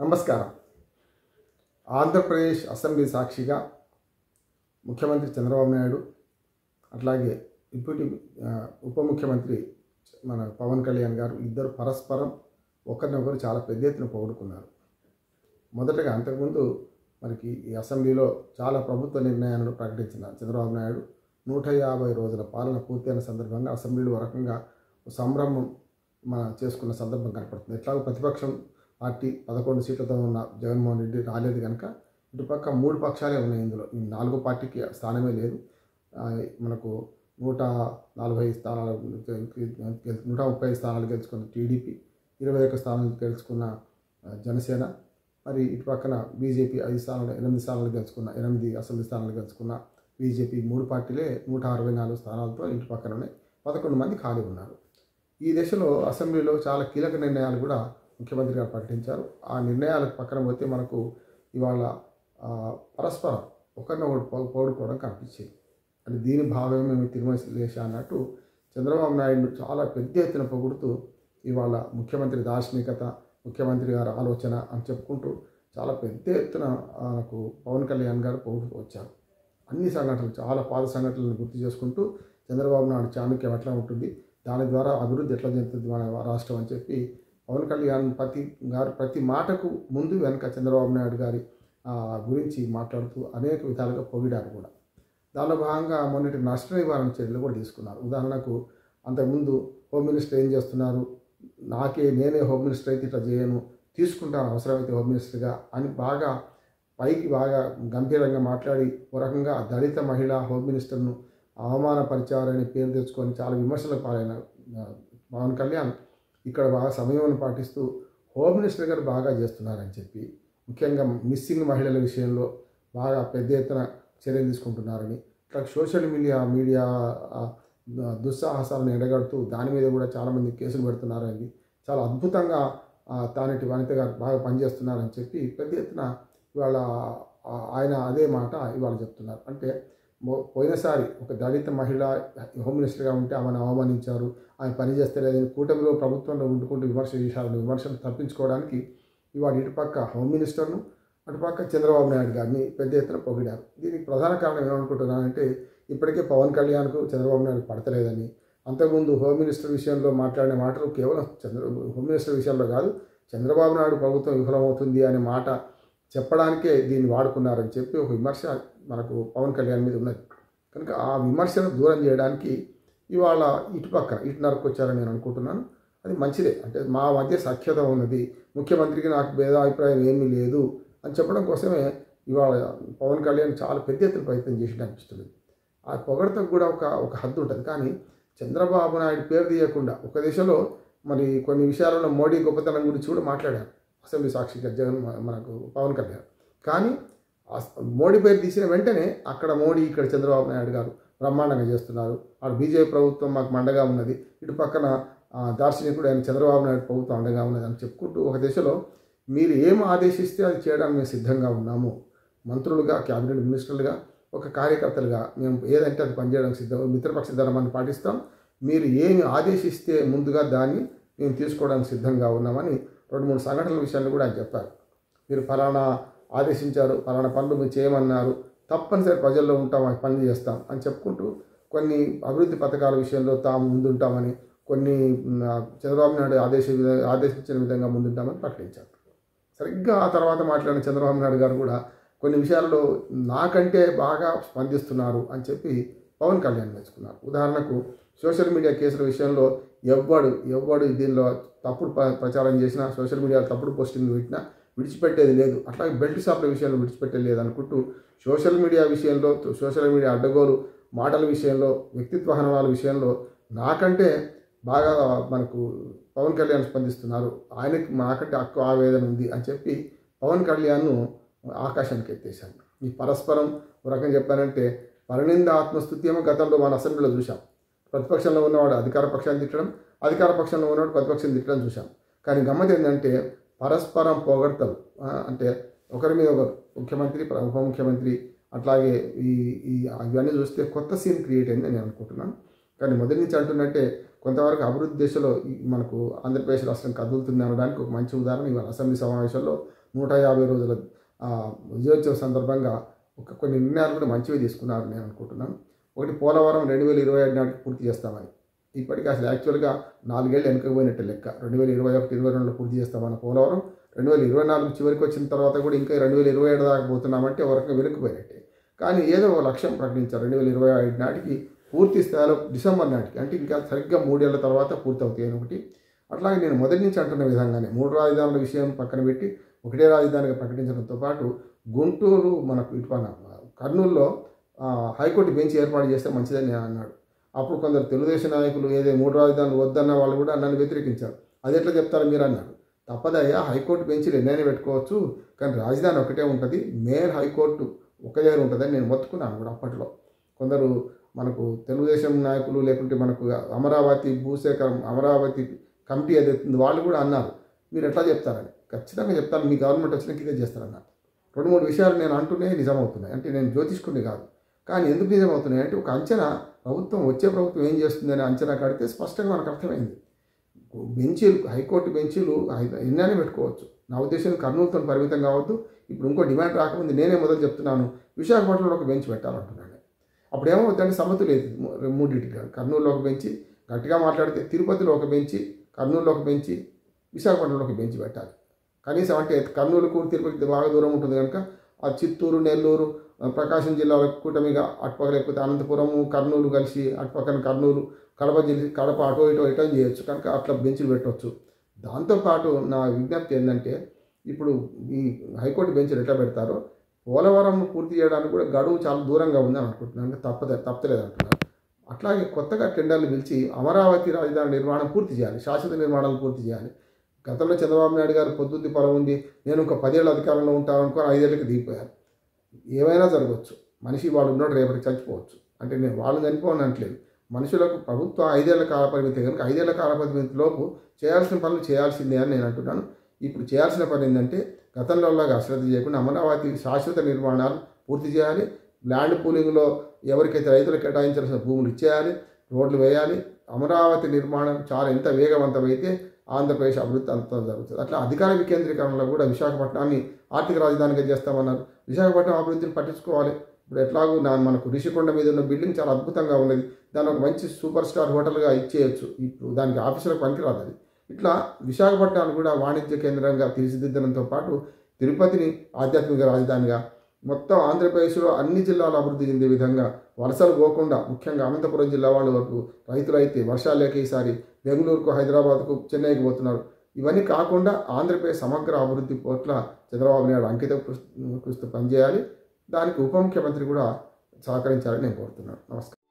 నమస్కారం. ఆంధ్రప్రదేశ్ అసెంబ్లీ సాక్షిగా ముఖ్యమంత్రి చంద్రబాబు నాయుడు అట్లాగే డిప్యూటీ ఉప ముఖ్యమంత్రి మన పవన్ కళ్యాణ్ గారు ఇద్దరు పరస్పరం ఒకరినొకరు చాలా పెద్ద ఎత్తున పొగుడుకున్నారు. మొదటగా అంతకుముందు మనకి ఈ అసెంబ్లీలో చాలా ప్రభుత్వ నిర్ణయాలను ప్రకటించిన చంద్రబాబు నాయుడు 150 రోజుల పాలన పూర్తయిన సందర్భంగా అసెంబ్లీలో ఒక రకంగా సంభ్రమం చేసుకున్న సందర్భం కనపడుతుంది. ఎట్లాగో ప్రతిపక్షం పార్టీ 11 సీట్లతో ఉన్న జగన్మోహన్ రెడ్డి రాలేదు కనుక ఇటుపక్క 3 పక్షాలే ఉన్నాయి. ఇందులో ఈ 4వ పార్టీకి స్థానమే లేదు. మనకు 140 స్థానాలు 130 స్థానాలు గెలుచుకున్న టీడీపీ, 21 స్థానాలు గెలుచుకున్న జనసేన, మరి ఇటు పక్కన బీజేపీ 8 స్థానాలు గెలుచుకున్న 8 అసెంబ్లీ స్థానాలు గెలుచుకున్న బీజేపీ 3 పార్టీలే 164 స్థానాలతో ఇంటి పక్కననే 11 మంది ఖాళీ ఉన్నారు. ఈ దశలో అసెంబ్లీలో చాలా కీలక నిర్ణయాలు కూడా ముఖ్యమంత్రి గారు ప్రకటించారు. ఆ నిర్ణయాలకు పక్కన పోతే మనకు ఇవాళ పరస్పరం ఒకరినొకరు పోగొట్టుకోవడం కనిపించేది. అంటే దీని భావమే తిరుమలేశ అన్నట్టు చంద్రబాబు నాయుడు చాలా పెద్ద ఎత్తున పొగుడుతూ ఇవాళ ముఖ్యమంత్రి దార్శనికత, ముఖ్యమంత్రి గారి ఆలోచన అని చెప్పుకుంటూ చాలా పెద్ద ఎత్తున మనకు పవన్ కళ్యాణ్ గారు పొగుడుతూ వచ్చారు. అన్ని సంఘటనలు, చాలా పాత సంఘటనలను గుర్తు చేసుకుంటూ చంద్రబాబు నాయుడు చాణక్యం ఎట్లా ఉంటుంది, దాని ద్వారా అభివృద్ధి ఎట్లా చెందుతుంది మన రాష్ట్రం అని చెప్పి పవన్ కళ్యాణ్ ప్రతి మాటకు ముందు వెనక చంద్రబాబు నాయుడు గారి గురించి మాట్లాడుతూ అనేక విధాలుగా పొగిడారు కూడా. దానిలో భాగంగా మొన్నటి నష్ట నివారణ చర్యలు కూడా తీసుకున్నారు. ఉదాహరణకు అంతకుముందు హోమ్ మినిస్టర్ ఏం చేస్తున్నారు, నేనే హోమ్ మినిస్టర్ అయితే ఇట్లా చేయను, తీసుకుంటాను అవసరమైతే హోమ్ మినిస్టర్గా అని బాగా గంభీరంగా మాట్లాడి ఒక రకంగా దళిత మహిళా హోమ్ మినిస్టర్ను అవమానపరిచారని పేరు తెచ్చుకొని చాలా విమర్శలకు పాలైన పవన్ కళ్యాణ్ ఇక్కడ బాగా సమయం పాటిస్తూ హోమ్ మినిస్టర్ గారు బాగా చేస్తున్నారని చెప్పి, ముఖ్యంగా మిస్సింగ్ మహిళల విషయంలో బాగా పెద్ద ఎత్తున చర్యలు తీసుకుంటున్నారని, ఇట్లా సోషల్ మీడియా దుస్సాహసాలను ఎండగడుతూ దాని మీద కూడా చాలామంది కేసులు పెడుతున్నారని, చాలా అద్భుతంగా తానేటి వనిత గారు బాగా పనిచేస్తున్నారని చెప్పి పెద్ద ఎత్తున ఇవాళ ఆయన అదే మాట ఇవాళ చెప్తున్నారు. అంటే పోయినసారి ఒక దళిత మహిళ హోమ్ మినిస్టర్గా ఉంటే ఆమెను అవమానించారు, ఆయన పనిచేస్తే లేదని కూటమిలో ప్రభుత్వంలో ఉండుకుంటూ విమర్శలు తప్పించుకోవడానికి ఇవాళ ఇటుపక్క హోమ్ మినిస్టర్ను, అటుపక్క చంద్రబాబు నాయుడు గారిని పెద్ద ఎత్తున పొగిడారు. దీనికి ప్రధాన కారణం ఏమనుకుంటున్నానంటే ఇప్పటికే పవన్ కళ్యాణ్కు చంద్రబాబు నాయుడు పడతలేదని, అంతకుముందు హోమ్ మినిస్టర్ విషయంలో మాట్లాడిన మాటలు కేవలం హోమ్ మినిస్టర్ విషయంలో కాదు, చంద్రబాబు నాయుడు ప్రభుత్వం విఫలమవుతుంది అనే మాట చెప్పడానికే దీన్ని వాడుకున్నారని చెప్పి ఒక విమర్శ మనకు పవన్ కళ్యాణ్ మీద ఉన్నది. కనుక ఆ విమర్శను దూరం చేయడానికి ఇవాళ ఇటు నరుకొచ్చారని నేను అనుకుంటున్నాను. అది మంచిదే. అంటే మా మధ్య సఖ్యత ఉన్నది, ముఖ్యమంత్రికి నాకు భేదాభిప్రాయం ఏమీ లేదు అని చెప్పడం కోసమే ఇవాళ పవన్ కళ్యాణ్ చాలా పెద్ద ఎత్తున ప్రయత్నం చేసినట్టు అనిపిస్తుంది. ఆ పొగడతకు కూడా ఒక హద్దు ఉంటుంది. కానీ చంద్రబాబు నాయుడు పేరు తీయకుండా ఒక దిశలో మరి కొన్ని విషయాలలో మోడీ గొప్పతనం గురించి కూడా మాట్లాడారు అసెంబ్లీ సాక్షిగా మనకు పవన్ కళ్యాణ్. కానీ మోడీ పేరు తీసిన వెంటనే అక్కడ మోడీ, ఇక్కడ చంద్రబాబు నాయుడు గారు బ్రహ్మాండంగా చేస్తున్నారు, అక్కడ బీజేపీ ప్రభుత్వం మాకు మండగా ఉన్నది, ఇటు పక్కన దార్శనికుడు ఆయన చంద్రబాబు నాయుడు ప్రభుత్వం అండగా ఉన్నది అని చెప్పుకుంటూ ఒక దిశలో మీరు ఏం ఆదేశిస్తే అది చేయడానికి మేము సిద్ధంగా ఉన్నాము, మంత్రులుగా, క్యాబినెట్ మినిస్టర్లుగా, ఒక కార్యకర్తలుగా మేము ఏదంటే అది పనిచేయడానికి సిద్ధం, మిత్రపక్ష ధర్మాన్ని పాటిస్తాం, మీరు ఏమి ఆదేశిస్తే ముందుగా దాన్ని మేము తీసుకోవడానికి సిద్ధంగా ఉన్నామని 2-3 సంఘటనల విషయాన్ని కూడా ఆయన చెప్పారు. మీరు ఫలానా ఆదేశించారు, ఫలానా పనులు మీరు చేయమన్నారు, తప్పనిసరి ప్రజల్లో ఉంటాం, ఆ పనులు చేస్తాం అని చెప్పుకుంటూ కొన్ని అభివృద్ధి పథకాల విషయంలో తాము ముందుంటామని, కొన్ని చంద్రబాబు నాయుడు ఆదేశించిన విధంగా ముందుంటామని ప్రకటించారు. సరిగ్గా ఆ తర్వాత మాట్లాడిన చంద్రబాబు నాయుడు గారు కూడా కొన్ని విషయాల్లో నాకంటే బాగా స్పందిస్తున్నారు అని చెప్పి పవన్ కళ్యాణ్ మెచ్చుకున్నారు. ఉదాహరణకు సోషల్ మీడియా కేసుల విషయంలో ఎవ్వడు దీనిలో తప్పుడు ప్రచారం చేసినా, సోషల్ మీడియాలో తప్పుడు పోస్టింగ్ పెట్టినా విడిచిపెట్టేది లేదు, అట్లాగే బెల్ట్ షాపుల విషయంలో విడిచిపెట్టేది లేదు అనుకుంటూ సోషల్ మీడియా విషయంలో, సోషల్ మీడియా అడ్డగోలు మాటల విషయంలో, వ్యక్తిత్వ హననాల విషయంలో నాకంటే బాగా మనకు పవన్ కళ్యాణ్ స్పందిస్తున్నారు, ఆయనకి నాకంటే ఆవేదన ఉంది అని చెప్పి పవన్ కళ్యాణ్ను ఆకాశానికి ఎత్తేశాను. ఈ పరస్పరం ఒక రకంగా చెప్పానంటే పరనింద ఆత్మస్తుతి ఏమో గతంలో మన అసెంబ్లీలో చూసాం. ప్రతిపక్షంలో ఉన్నవాడు అధికార పక్షాన్ని తిట్టడం, అధికార పక్షంలో ఉన్నవాడు ప్రతిపక్షాన్ని తిట్టడం చూసాం. కానీ గమ్మత్ ఏంటంటే పరస్పరం పొగడ్తలు, అంటే ఒకరి మీద ఒకరు, ముఖ్యమంత్రి, ఉప ముఖ్యమంత్రి, అట్లాగే ఇవన్నీ చూస్తే కొత్త సీన్ క్రియేట్ అయిందని నేను అనుకుంటున్నాను. కానీ మొదటి నుంచి అంటున్నట్టే కొంతవరకు అభివృద్ధి దిశలో మనకు ఆంధ్రప్రదేశ్ రాష్ట్రం కదులుతుంది అనడానికి ఒక మంచి ఉదాహరణ ఇవాళ అసెంబ్లీ సమావేశంలో 150 రోజుల విజయోత్సవ సందర్భంగా కొన్ని నిర్ణయాలు కూడా మంచివి తీసుకున్నారు నేను అనుకుంటున్నాను. ఒకటి, పోలవరం 2027 నాటికి పూర్తి చేస్తామని. ఇప్పటికీ అసలు యాక్చువల్గా 4 ఏళ్ళు వెనుకపోయినట్టు లెక్క. 2021-22లో పూర్తి చేస్తామన్న పోలవరం 2024 చివరికి వచ్చిన తర్వాత కూడా ఇంకా 2027 దాకా పోతున్నామంటే ఒక రకంగా వెనుకపోయినట్టే. కానీ ఏదో ఒక లక్ష్యం ప్రకటించారు 2025 నాటికి పూర్తి స్థాయిలో, డిసెంబర్ నాటికి, అంటే ఇంకా సరిగ్గా 3 ఏళ్ల తర్వాత పూర్తవుతాయి అని ఒకటి. అట్లాగే నేను మొదటి నుంచి అంటున్న విధంగానే 3 రాజధానుల విషయం పక్కన పెట్టి ఒకటే రాజధానిగా ప్రకటించడంతో పాటు గుంటూరు, మనకు ఇటు కర్నూలులో హైకోర్టు బెంచ్ ఏర్పాటు చేస్తే మంచిదని నేను అన్నాడు. అప్పుడు కొందరు తెలుగుదేశం నాయకులు 3 రాజధానులు వద్దన్న వాళ్ళు కూడా నన్ను వ్యతిరేకించారు. అది ఎట్లా చెప్తారు మీరు అన్నారు. తప్పదయ్యా, హైకోర్టు బెంచ్లు ఎన్నైనా పెట్టుకోవచ్చు, కానీ రాజధాని ఒకటే ఉంటుంది, మెయిన్ హైకోర్టు ఒక దగ్గర ఉంటుందని నేను మొత్తుకున్నాను కూడా అప్పట్లో. కొందరు మనకు తెలుగుదేశం నాయకులు, లేకుంటే మనకు అమరావతి భూసేకరణ, అమరావతి కమిటీ ఏదైతుందో వాళ్ళు కూడా అన్నారు, మీరు ఎట్లా చెప్తారని. ఖచ్చితంగా చెప్తాను, మీ గవర్నమెంట్ వచ్చినాక ఇదే చేస్తారన్నారు. 2-3 విషయాలు నేను అంటూనే నిజమవుతున్నాయి. అంటే నేను జ్యోతిష్కుడిని కాదు, కానీ ఎందుకు నిజమవుతున్నాయి అంటే ఒక అంచనా, వచ్చే ప్రభుత్వం ఏం చేస్తుందని అంచనా కడితే స్పష్టంగా మనకు అర్థమైంది. బెంచీలు, హైకోర్టు బెంచీలు ఎన్నైనా పెట్టుకోవచ్చు. నా ఉద్దేశం కర్నూలుతో పరిమితం కావద్దు. ఇప్పుడు ఇంకో డిమాండ్ రాకముందు నేనే మొదలు చెప్తున్నాను, విశాఖపట్నంలో ఒక బెంచ్ పెట్టాలంటున్నాను. అప్పుడు ఏమవుతుందంటే సమతులు లేదు మూడింటికి. కర్నూలులో ఒక బెంచి, గట్టిగా మాట్లాడితే తిరుపతిలో ఒక బెంచి, కర్నూలులో ఒక బెంచి, విశాఖపట్నంలో ఒక బెంచి పెట్టాలి. కనీసం అంటే కర్నూలుకు తిరుపతి బాగా దూరం ఉంటుంది కనుక ఆ చిత్తూరు, నెల్లూరు, ప్రకాశం జిల్లాల కూటమిగా అటుపక్క, లేకపోతే అనంతపురము, కర్నూలు కలిసి అటుపక్కన కర్నూలు, కడప అటో ఇటో రిటర్న్ చేయొచ్చు కనుక అట్లా బెంచ్లు పెట్టవచ్చు. దాంతోపాటు నా విజ్ఞప్తి ఏంటంటే, ఇప్పుడు ఈ హైకోర్టు బెంచ్లు ఎట్లా పెడతారో పోలవరం పూర్తి చేయడానికి కూడా గడువు చాలా దూరంగా ఉందని అనుకుంటున్నాను. అంటే తప్పలేదు అంటున్నారు. అట్లాగే కొత్తగా టెండర్లు పిలిచి అమరావతి రాజధాని నిర్మాణం పూర్తి చేయాలి, శాశ్వత నిర్మాణాలు పూర్తి చేయాలి. గతంలో చంద్రబాబు నాయుడు గారు పొద్దుద్ది పొలం ఉంది, నేను ఒక 10 ఏళ్ళు అధికారంలో ఉంటాను 5 ఏళ్ళకి దిగిపోయారు. ఏమైనా జరగవచ్చు, మనిషి వాళ్ళు ఉన్నాడు, రేపటికి చచ్చిపోవచ్చు. అంటే నేను వాళ్ళు చనిపోవని అనట్లేదు. మనుషులకు ప్రభుత్వం 5 ఏళ్ల కాలపరిమితి కనుక 5 ఏళ్ల కాలపరిమితి లోపు చేయాల్సిన పనులు చేయాల్సిందే అని నేను అంటున్నాను. ఇప్పుడు చేయాల్సిన పని ఏంటంటే, గతంలోలాగా అశ్రద్ధ చేయకుండా అమరావతి శాశ్వత నిర్మాణాలు పూర్తి చేయాలి. ల్యాండ్ పూలింగ్లో ఎవరికైతే రైతులకు కేటాయించాల్సిన భూములు ఇచ్చేయాలి, రోడ్లు వేయాలి. అమరావతి నిర్మాణం చాలా ఎంత వేగవంతమైతే ఆంధ్రప్రదేశ్ అభివృద్ధి అంత జరుగుతుంది. అట్లా అధికార వికేంద్రీకరణలో కూడా విశాఖపట్నాన్ని ఆర్థిక రాజధానిగా చేస్తామన్నారు. విశాఖపట్నం అభివృద్ధిని పట్టించుకోవాలి. ఇప్పుడు ఎట్లాగూ మనకు రిషికొండ మీద ఉన్న బిల్డింగ్ చాలా అద్భుతంగా ఉన్నది, దాన్ని ఒక మంచి సూపర్ స్టార్ హోటల్గా ఇచ్చేయచ్చు. ఇప్పుడు దానికి ఆఫీసులకు పనికిరాదు అది. ఇట్లా విశాఖపట్నాన్ని కూడా వాణిజ్య కేంద్రంగా తీర్చిదిద్దడంతో పాటు తిరుపతిని ఆధ్యాత్మిక రాజధానిగా, మొత్తం ఆంధ్రప్రదేశ్లో అన్ని జిల్లాలు అభివృద్ధి చెందే విధంగా, వలసలు పోకుండా, ముఖ్యంగా అనంతపురం జిల్లా వాళ్ళు వరకు రైతులైతే వర్షాలు లేక ఈసారి బెంగళూరుకు, హైదరాబాద్కు, చెన్నైకి పోతున్నారు. ఇవన్నీ కాకుండా ఆంధ్రప్రదేశ్ సమగ్ర అభివృద్ధి పట్ల చంద్రబాబు నాయుడు అంకిత కృషితో పనిచేయాలి. దానికి ఉప ముఖ్యమంత్రి కూడా సహకరించాలని నేను కోరుతున్నాను. నమస్కారం.